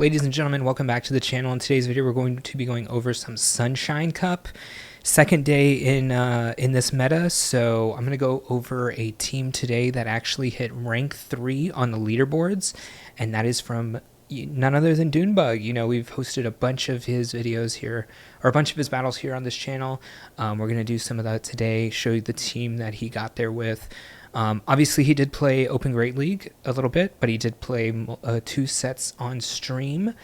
Ladies and gentlemen, welcome back to the channel. In today's video, we're going to be going over some Sunshine Cup. Second day in this meta, so I'm going to go over a team today that actually hit rank 3 on the leaderboards, and that is from none other than Dunebug. You know, we've hosted a bunch of his videos here, or a bunch of his battles here on this channel. We're going to do some of that today, show you the team that he got there with. Obviously, he did play Open Great League a little bit, but he did play 2 sets on stream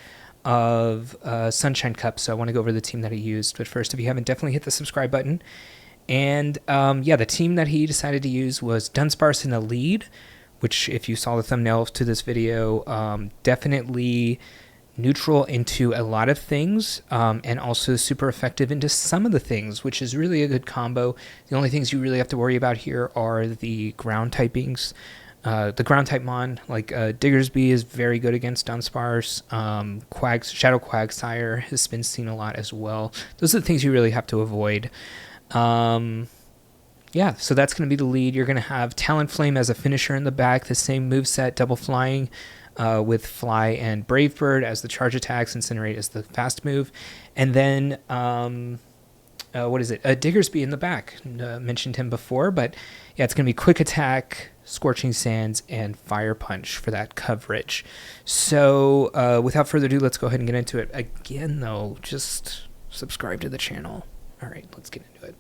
of Sunshine Cup, so I want to go over the team that he used. But first, if you haven't, definitely hit the subscribe button. And yeah, the team that he decided to use was Dunsparce in the lead, which, if you saw the thumbnail to this video, definitely neutral into a lot of things, and also super effective into some of the things, which is really a good combo. The only things you really have to worry about here are the ground typings. The ground type mon, like Diggersyby, is very good against Dunsparce. Shadow Quagsire has been seen a lot as well. Those are the things you really have to avoid. Yeah, so that's going to be the lead. You're going to have Talonflame as a finisher in the back, the same moveset, double flying, with Fly and Brave Bird as the charge attacks, Incinerate as the fast move. And then, what is it? Diggersyby in the back. Mentioned him before, but yeah, it's going to be Quick Attack, Scorching Sands, and Fire Punch for that coverage. So without further ado, let's go ahead and get into it. Again, though, just subscribe to the channel. All right, let's get into it.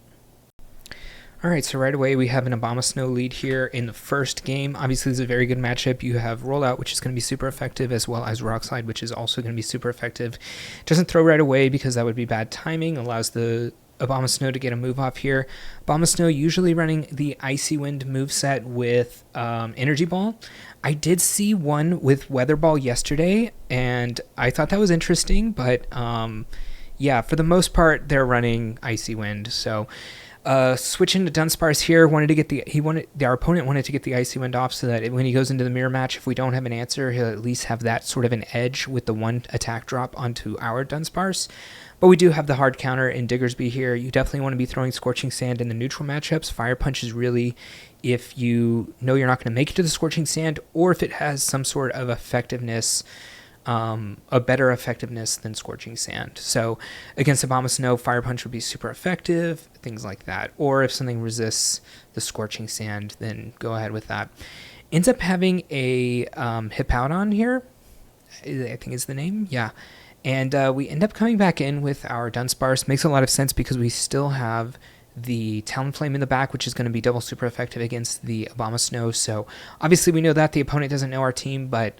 All right, so right away we have an Abomasnow lead here in the first game. Obviously, this is a very good matchup. You have Rollout, which is going to be super effective, as well as Rock Slide, which is also going to be super effective. Doesn't throw right away because that would be bad timing. Allows the Abomasnow to get a move off here. Abomasnow usually running the Icy Wind moveset with Energy Ball. I did see one with Weather Ball yesterday, and I thought that was interesting, but yeah, for the most part, they're running Icy Wind, so... switching to Dunsparce here, our opponent wanted to get the Icy Wind off so that when he goes into the mirror match, if we don't have an answer, he'll at least have that sort of an edge with the one attack drop onto our Dunsparce. But we do have the hard counter in Diggersyby here. You definitely want to be throwing Scorching Sand in the neutral matchups. Fire Punch is really if you know you're not going to make it to the Scorching Sand, or if it has some sort of effectiveness, a better effectiveness than Scorching Sand. So against Abomasnow, Fire Punch would be super effective, things like that. Or if something resists the Scorching Sand, then go ahead with that. Ends up having a Hippowdon here, I think is the name, yeah. And we end up coming back in with our Dunsparce. Makes a lot of sense because we still have the Talonflame in the back, which is going to be double super effective against the Abomasnow. So obviously we know that the opponent doesn't know our team, but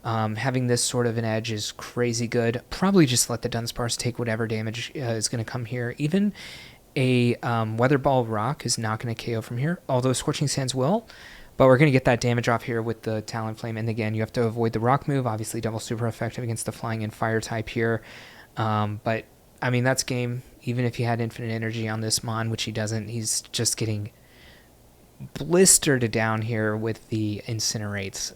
having this sort of an edge is crazy good. Probably just let the Dunsparce take whatever damage is going to come here. Even a Weather Ball Rock is not going to KO from here, although Scorching Sands will. But we're going to get that damage off here with the Talonflame. And again, you have to avoid the Rock move. Obviously, double super effective against the Flying and Fire type here. But, I mean, that's game. Even if he had infinite energy on this Mon, which he doesn't, he's just getting blistered down here with the Incinerates.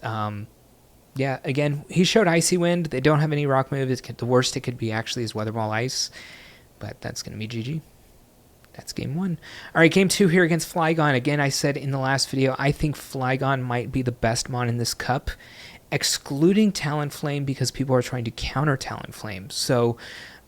Yeah, again, he showed Icy Wind. They don't have any rock moves. The worst it could be actually is Weather Ball Ice. But that's going to be GG. That's game 1. All right, game 2 here against Flygon. Again, I said in the last video, I think Flygon might be the best mon in this cup, excluding Talonflame because people are trying to counter Talonflame. So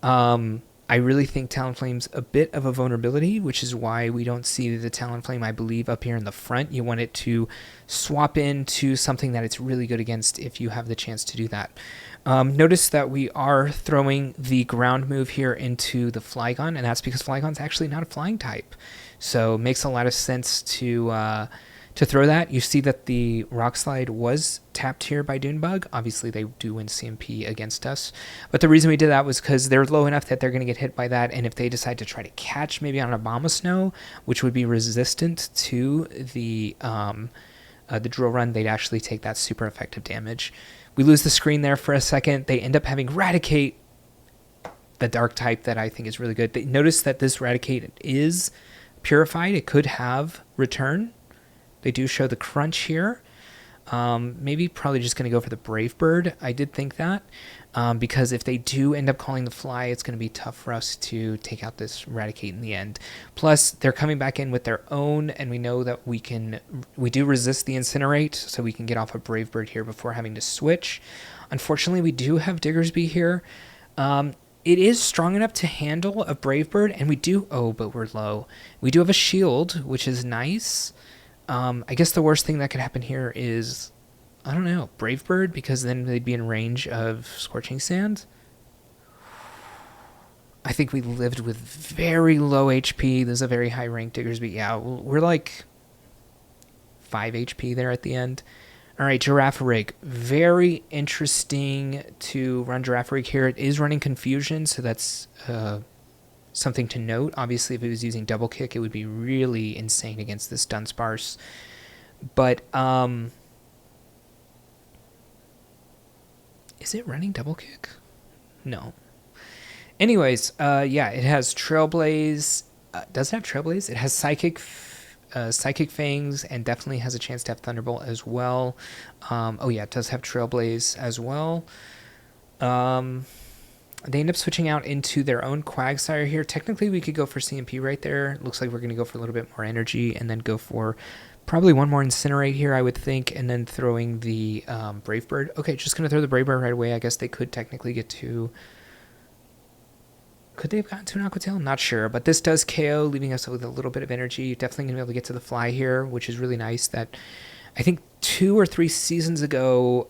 I really think Talonflame's a bit of a vulnerability, which is why we don't see the Talonflame, I believe, up here in the front. You want it to swap into something that it's really good against if you have the chance to do that. Notice that we are throwing the ground move here into the Flygon, and that's because Flygon's actually not a flying type. So it makes a lot of sense to throw that. You see that the Rock Slide was tapped here by Dunebug. Obviously, they do win CMP against us. But the reason we did that was because they're low enough that they're going to get hit by that. And if they decide to try to catch maybe on Abomasnow, which would be resistant to the drill run, they'd actually take that super effective damage. We lose the screen there for a second. They end up having Raticate, the dark type that I think is really good. Notice that this Raticate is purified. It could have Return. They do show the crunch here. Maybe probably just going to go for the Brave Bird. I did think that because if they do end up calling the Fly, it's going to be tough for us to take out this Raticate in the end. Plus, they're coming back in with their own, and we know that we do resist the Incinerate, so we can get off a Brave Bird here before having to switch. Unfortunately, we do have Diggersyby here. It is strong enough to handle a Brave Bird, and we do... Oh, but we're low. We do have a shield, which is nice. I guess the worst thing that could happen here is... I don't know, Brave Bird, because then they'd be in range of Scorching Sand. I think we lived with very low HP. There's a very high rank Diggersyby. Yeah, we're like 5 HP there at the end. All right, Vergyverg. Very interesting to run Vergyverg here. It is running Confusion, so that's something to note. Obviously, if it was using Double Kick, it would be really insane against this Dunsparce. But... is it running Double Kick? No. Anyways, yeah, it has Trailblaze. Does it have Trailblaze? It has Psychic Fangs, and definitely has a chance to have Thunderbolt as well. Oh yeah, it does have Trailblaze as well. They end up switching out into their own Quagsire here. Technically, we could go for CMP right there. Looks like we're going to go for a little bit more energy, and then go for probably one more Incinerate here, I would think, and then throwing the Brave Bird. Okay, just going to throw the Brave Bird right away. I guess they could technically get to... Could they have gotten to an Aqua Tail? Not sure, but this does KO, leaving us with a little bit of energy. You're definitely going to be able to get to the fly here, which is really nice. That I think 2 or 3 seasons ago,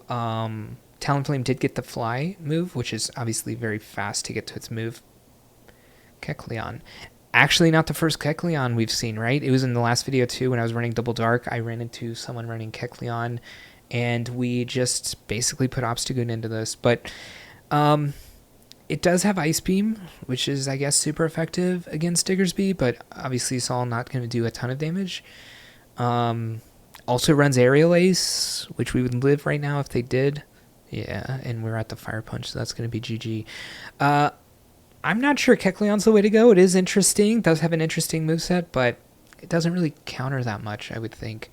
Talonflame did get the fly move, which is obviously very fast to get to its move. Kecleon. Actually, not the first Kecleon we've seen, right? It was in the last video, too, when I was running Double Dark. I ran into someone running Kecleon, and we just basically put Obstagoon into this. But it does have Ice Beam, which is, I guess, super effective against Diggersyby, but obviously it's all not going to do a ton of damage. Also runs Aerial Ace, which we would live right now if they did. Yeah, and we're at the Fire Punch, so that's going to be GG. I'm not sure Kecleon's the way to go. It is interesting. Does have an interesting moveset, but it doesn't really counter that much, I would think.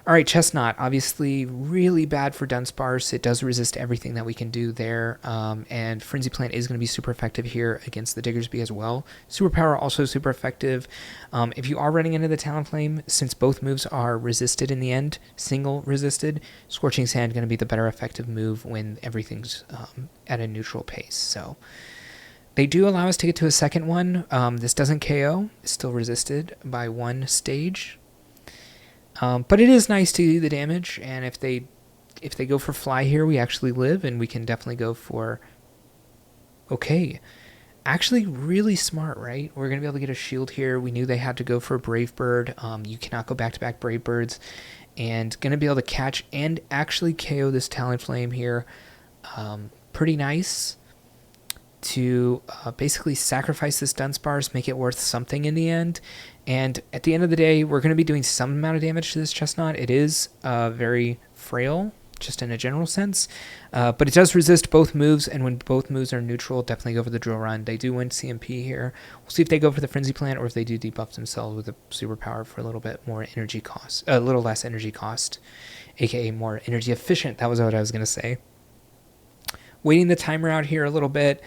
All right, Chestnut, obviously really bad for Dunsparce. It does resist everything that we can do there, and Frenzy Plant is going to be super effective here against the Diggersyby as well. Superpower also super effective. If you are running into the Talonflame, since both moves are resisted in the end, single resisted, Scorching Sand going to be the better effective move when everything's at a neutral pace. So they do allow us to get to a second one. This doesn't KO. It's still resisted by 1 stage. But it is nice to do the damage, and if they go for Fly here, we actually live, and we can definitely go for... Okay. Actually, really smart, right? We're going to be able to get a shield here. We knew they had to go for a Brave Bird. You cannot go back-to-back Brave Birds. And going to be able to catch and actually KO this Talonflame here. Pretty nice to basically sacrifice this Dunsparce, make it worth something in the end. And at the end of the day, we're going to be doing some amount of damage to this Chestnut. It is very frail, just in a general sense. But it does resist both moves, and when both moves are neutral, definitely go for the Drill Run. They do win CMP here. We'll see if they go for the Frenzy Plant or if they do debuff themselves with a Superpower for a little bit more energy cost, a little less energy cost, aka more energy efficient. That was what I was going to say. Waiting the timer out here a little bit.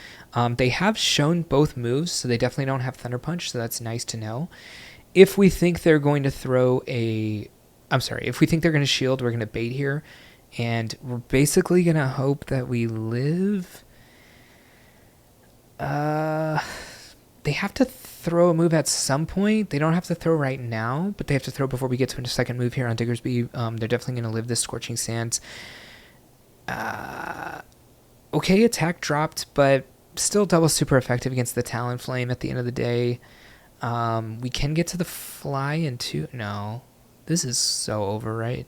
They have shown both moves, so they definitely don't have Thunder Punch, so that's nice to know. If we think they're going to throw a... I'm sorry, if we think they're going to shield, we're going to bait here. And we're basically going to hope that we live. They have to throw a move at some point. They don't have to throw right now, but they have to throw before we get to a second move here on Diggersyby. They're definitely going to live this Scorching Sands. Okay, attack dropped, but still double super effective against the Talonflame at the end of the day. We can get to the fly in 2. No, this is so over, right?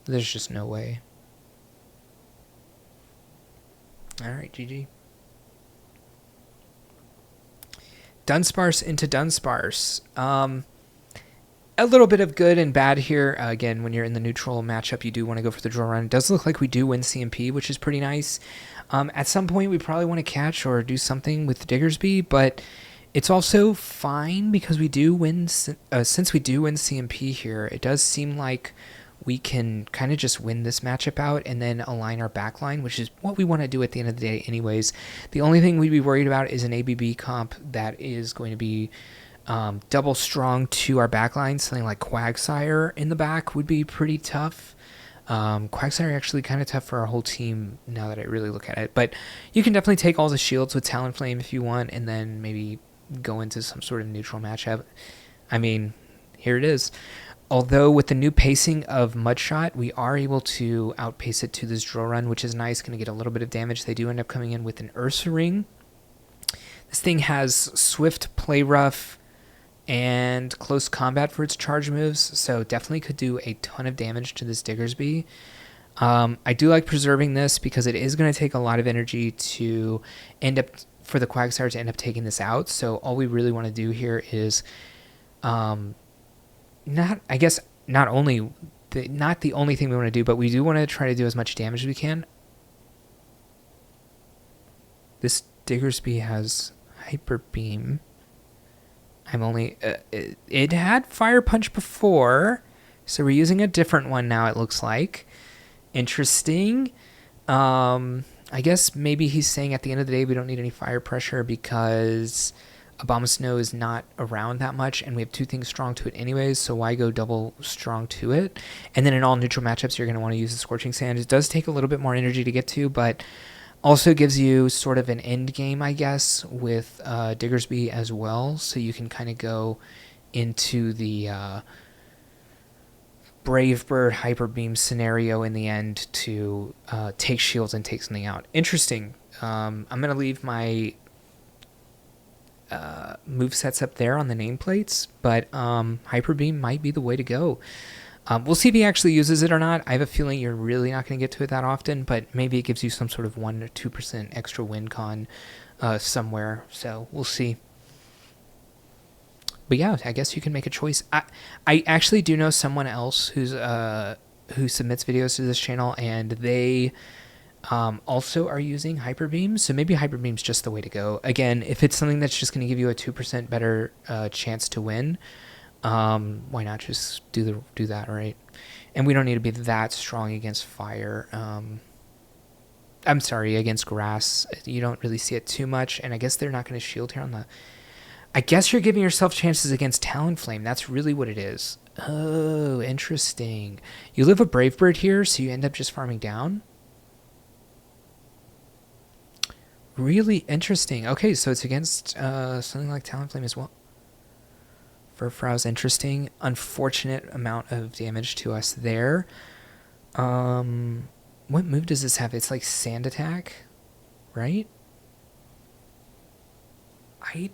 There's just no way. All right, GG. Dunsparce into Dunsparce. A little bit of good and bad here. Again, when you're in the neutral matchup, you do want to go for the Drill Run. It does look like we do win CMP, which is pretty nice. At some point, we probably want to catch or do something with Diggersyby, but it's also fine because we do win. Since we do win CMP here, it does seem like we can kind of just win this matchup out and then align our backline, which is what we want to do at the end of the day anyways. The only thing we'd be worried about is an ABB comp that is going to be double strong to our backline. Something like Quagsire in the back would be pretty tough. Quagsire actually kind of tough for our whole team now that I really look at it. But you can definitely take all the shields with Talonflame if you want, and then maybe go into some sort of neutral matchup. I mean, here it is. Although with the new pacing of Mudshot, we are able to outpace it to this drill run, which is nice. Going to get a little bit of damage. They do end up coming in with an Ursaring. This thing has Swift, Play Rough, and Close Combat for its charge moves, so definitely could do a ton of damage to this Diggersyby. I do like preserving this because it is going to take a lot of energy to end up, for the Quagsire to end up taking this out, so all we really want to do here is not the only thing we want to do, but we do want to try to do as much damage as we can. This Diggersyby has Hyper Beam. I'm only it had Fire Punch before, so we're using a different one now, it looks like. Interesting. I guess maybe he's saying at the end of the day we don't need any fire pressure because Abomasnow is not around that much, and we have two things strong to it anyways, so why go double strong to it? And then in all neutral matchups, you're going to want to use the Scorching Sand. It does take a little bit more energy to get to, but also gives you sort of an end game, I guess, with Diggersyby as well, so you can kind of go into the Brave Bird Hyper Beam scenario in the end to take shields and take something out. Interesting. I'm going to leave my movesets up there on the nameplates, but Hyper Beam might be the way to go. We'll see if he actually uses it or not. I have a feeling you're really not going to get to it that often, but maybe it gives you some sort of 1 or 2% extra win con somewhere, so we'll see. But yeah, I guess you can make a choice. I actually do know someone else who submits videos to this channel, and they also are using Hyper Beam, so maybe Hyper Beam's just the way to go. Again, if it's something that's just going to give you a 2% better chance to win, why not just do that, right? And we don't need to be that strong against fire. I'm sorry, against grass. You don't really see it too much, and I guess they're not going to shield here on the... I guess you're giving yourself chances against Talonflame. That's really what it is. Oh, interesting. You live a Brave Bird here, so you end up just farming down? Really interesting. Okay, so it's against something like Talonflame as well. Furfrow's interesting. Unfortunate amount of damage to us there. What move does this have? It's like Sand Attack, right? I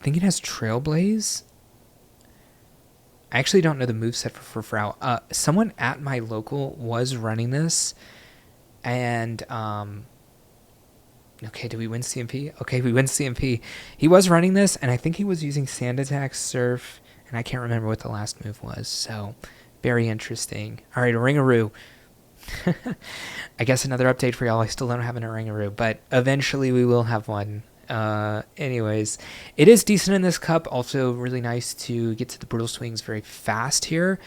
think it has Trailblaze. I actually don't know the moveset for Furfrow. Someone at my local was running this, and okay, did we win CMP? Okay, we win CMP. He was running this, and I think he was using Sand Attack, Surf, and I can't remember what the last move was, so very interesting. All right, a Ringaroo. I guess another update for y'all. I still don't have an Ringaroo, but eventually we will have one. Anyways, it is decent in this cup. Also really nice to get to the Brutal Swings very fast here.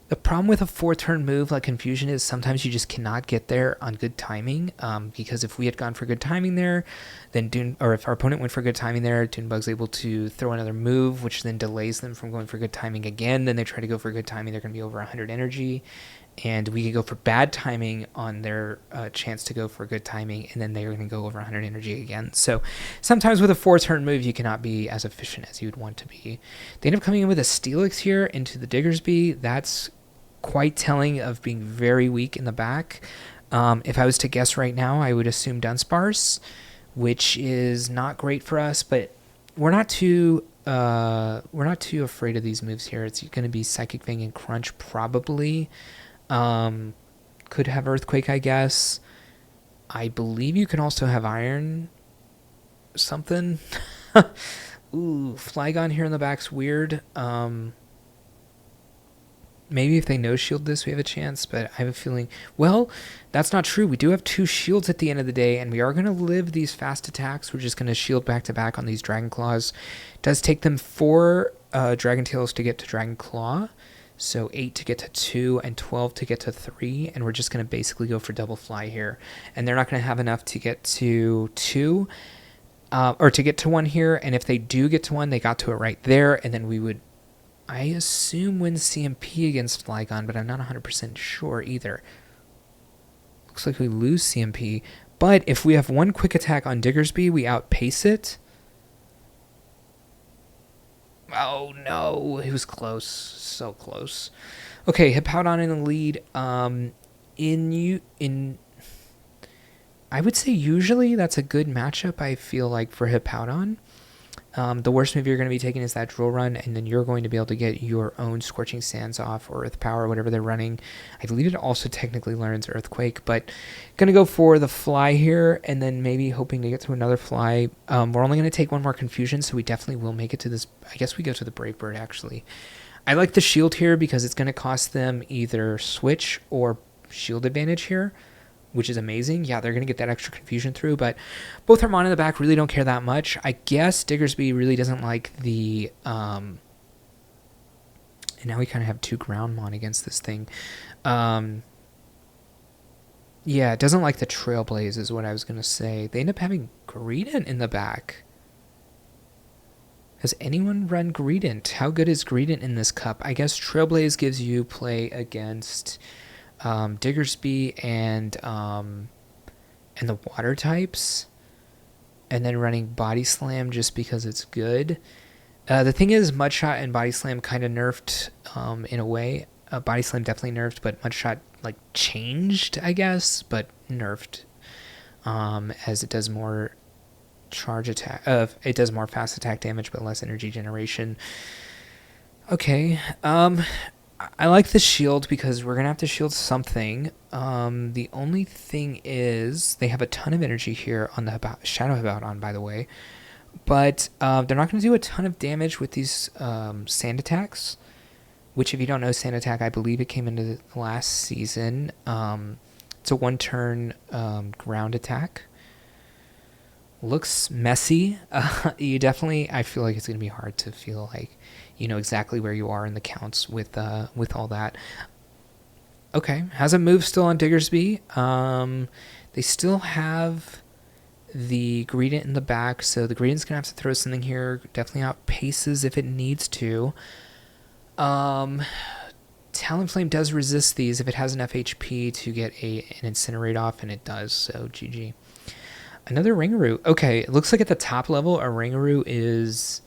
The problem with a 4-turn move like Confusion is sometimes you just cannot get there on good timing, because if we had gone for good timing there, then if our opponent went for good timing there, Dunebug's able to throw another move, which then delays them from going for good timing again. Then they try to go for good timing, they're going to be over 100 energy, and we could go for bad timing on their chance to go for good timing, and then they're going to go over 100 energy again. So sometimes with a 4-turn move, you cannot be as efficient as you'd want to be. They end up coming in with a Steelix here into the Diggersyby. That's quite telling of being very weak in the back. If I was to guess right now, I would assume Dunsparce, which is not great for us, but we're not too afraid of these moves here. It's going to be Psychic Fang and Crunch probably. Could have Earthquake, I guess. I believe you can also have Iron something. Ooh, Flygon here in the back's weird. Maybe if they no-shield this, we have a chance, but I have a feeling... Well, that's not true. We do have 2 shields at the end of the day, and we are going to live these fast attacks. We're just going to shield back-to-back on these Dragon Claws. It does take them 4 Dragon Tails to get to Dragon Claw, so 8 to get to 2, and 12 to get to 3, and we're just going to basically go for double fly here. And they're not going to have enough to get to 2, or to get to 1 here, and if they do get to 1, they got to it right there, and then we would I assume wins CMP against Flygon, but I'm not 100% sure either. Looks like we lose CMP. But if we have one quick attack on Diggersyby, we outpace it. Oh no, it was close. So close. Okay, Hippowdon in the lead. I would say usually that's a good matchup, I feel like, for Hippowdon. The worst move you're going to be taking is that Drill Run, and then you're going to be able to get your own Scorching Sands off, or Earth Power, whatever they're running. I believe it also technically learns Earthquake, but going to go for the Fly here, and then maybe hoping to get to another Fly. We're only going to take one more Confusion, so we definitely will make it to this. I guess we go to the Brave Bird, actually. I like the Shield here because it's going to cost them either Switch or Shield advantage here, which is amazing. Yeah, they're going to get that extra Confusion through, but both Hermon in the back really don't care that much. I guess Diggersyby really doesn't like the... and now we kind of have two Groundmon against this thing. Yeah, it doesn't like the Trailblaze is what I was going to say. They end up having Greedent in the back. Has anyone run Greedent? How good is Greedent in this cup? I guess Trailblaze gives you play against... Diggersyby and the water types, and then running Body Slam just because it's good. The thing is, Mudshot and Body Slam kind of nerfed in a way. Body Slam definitely nerfed, but Mudshot like changed, I guess, but nerfed as it does more charge attack. It does more fast attack damage, but less energy generation. Okay. I like the shield because we're going to have to shield something. The only thing is they have a ton of energy here on the Shadow Hippowdon, by the way. But they're not going to do a ton of damage with these sand attacks, which if you don't know sand attack, I believe it came into the last season. It's a one-turn ground attack. Looks messy. I feel like it's going to be hard to feel like you know exactly where you are in the counts with all that. Okay, has a move still on Diggersyby. They still have the Greedent in the back, so the Greedent's going to have to throw something here. Definitely outpaces if it needs to. Talonflame does resist these if it has enough HP to get an Incinerate off, and it does, so GG. Another Ringaroo. Okay, it looks like at the top level, a Ringaroo is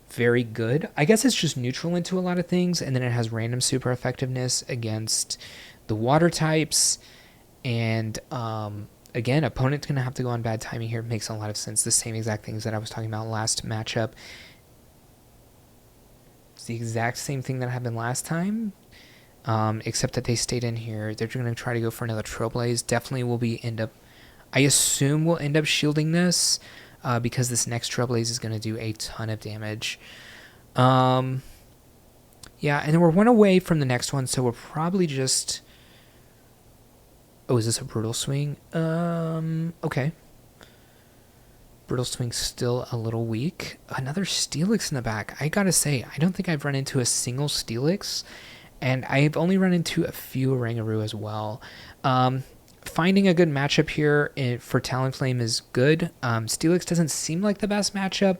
very good. I guess it's just neutral into a lot of things, and then it has random super effectiveness against the water types. And again, opponent's going to have to go on bad timing here. It makes a lot of sense. The same exact things that I was talking about last matchup. It's the exact same thing that happened last time, except that they stayed in here. They're going to try to go for another Trailblaze. Definitely will be I assume we'll end up shielding this. Because this next Trailblaze is going to do a ton of damage. Yeah, and then we're one away from the next one, so we're probably just... Oh, is this a Brutal Swing? Okay. Brutal Swing's still a little weak. Another Steelix in the back. I gotta say, I don't think I've run into a single Steelix, and I've only run into a few Ringaroo as well. Finding a good matchup here for Talonflame is good. Steelix doesn't seem like the best matchup,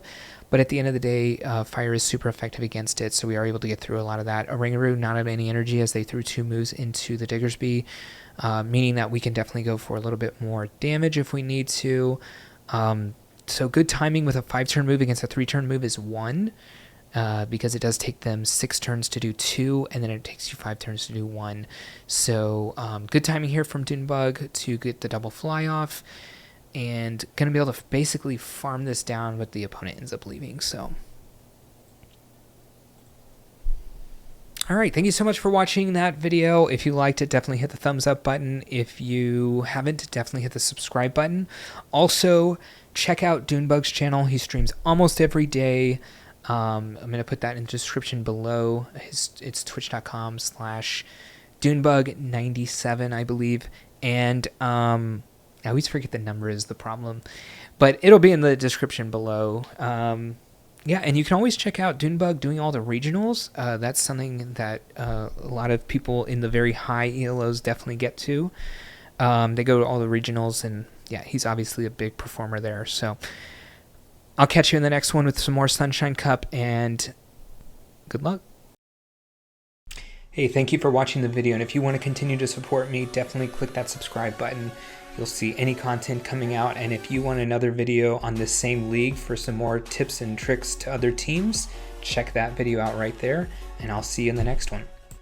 but at the end of the day, Fire is super effective against it, so we are able to get through a lot of that. A Ringaroo not have any energy as they threw two moves into the Diggersyby, meaning that we can definitely go for a little bit more damage if we need to. So good timing with a 5-turn move against a 3-turn move is 1. Because it does take them 6 turns to do 2, and then it takes you 5 turns to do 1. So good timing here from Dunebug to get the double fly off, and going to be able to basically farm this down, but the opponent ends up leaving. So, all right, thank you so much for watching that video. If you liked it, definitely hit the thumbs up button. If you haven't, definitely hit the subscribe button. Also, check out Dunebug's channel. He streams almost every day. I'm going to put that in the description below. It's twitch.com/Dunebug97, I believe. And I always forget the number is the problem. But it'll be in the description below. Yeah, and you can always check out Dunebug doing all the regionals. That's something that a lot of people in the very high ELOs definitely get to. They go to all the regionals, and yeah, he's obviously a big performer there. So I'll catch you in the next one with some more Sunshine Cup, and good luck. Hey, thank you for watching the video, and if you want to continue to support me, definitely click that subscribe button. You'll see any content coming out, and if you want another video on this same league for some more tips and tricks to other teams, check that video out right there, and I'll see you in the next one.